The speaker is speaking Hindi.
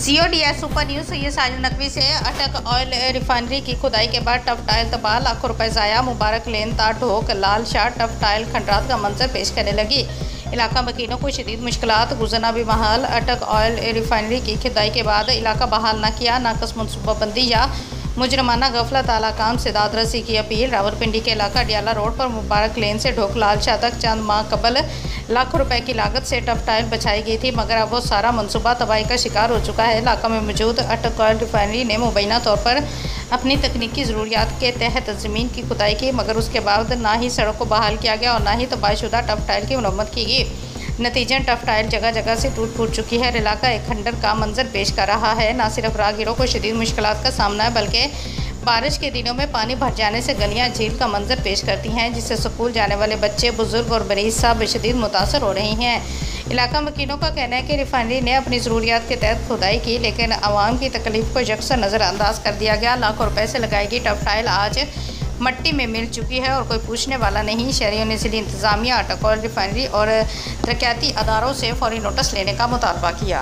CODS super news Syed Sajid Naqvi से अटक ऑयल रिफाइनरी की खुदाई के बाद टफ टाइल तबाह, लाखों रुपए ज़ाया, मुबारक लेन तार ढोक, लाल शाह टफ टाइल खंडरात का मंजर पेश करने लगी। इलाका मकीनों को शदीद मुश्किलात गुजरना भी महाल। अटक ऑयल रिफाइनरी की खुदाई के बाद इलाका बहाल न किया, नाकस मनसूबाबंदी या मुजरमाना गफलत आला काम से दाद रसी की अपील। रावलपिंडी के इलाका डियाला रोड पर मुबारक लेन से ढोक लाल शाह तक चंद माह कबल लाखों रुपए की लागत से टफ टाइल बछाई गई थी, मगर अब वो सारा मनसूबा तबाही का शिकार हो चुका है। इलाका में मौजूद अटक ऑयल रिफाइनरी ने मुबैना तौर पर अपनी तकनीकी ज़रूरियात के तहत ज़मीन की खुदाई की, मगर उसके बाद ना ही सड़क को बहाल किया गया और ना ही तबाहशुदा टफ टाइल की मरम्मत की गई। नतीजन टफ टाइल जगह जगह से टूट फूट चुकी है। इलाका एक खंडर का मंजर पेश कर रहा है। न सिर्फ राहगीरों को शदीद मुश्किलात का सामना है, बल्कि बारिश के दिनों में पानी भर जाने से गलियां झील का मंजर पेश करती हैं, जिससे स्कूल जाने वाले बच्चे, बुजुर्ग और मरीज सब शदीद मुतासर हो रही हैं। इलाका मकीनों का कहना है कि रिफाइनरी ने अपनी ज़रूरियात के तहत खुदाई की, लेकिन आवाम की तकलीफ को यकसर नज़रअंदाज कर दिया गया। लाखों रुपए से लगाई गई टफ टाइल आज मट्टी में मिल चुकी है और कोई पूछने वाला नहीं। शहरियों ने ज़िली इंतज़ामिया, अटक ऑयल रिफाइनरी और तरक्याती अदारों से फौरी नोटिस लेने का मुतालबा किया।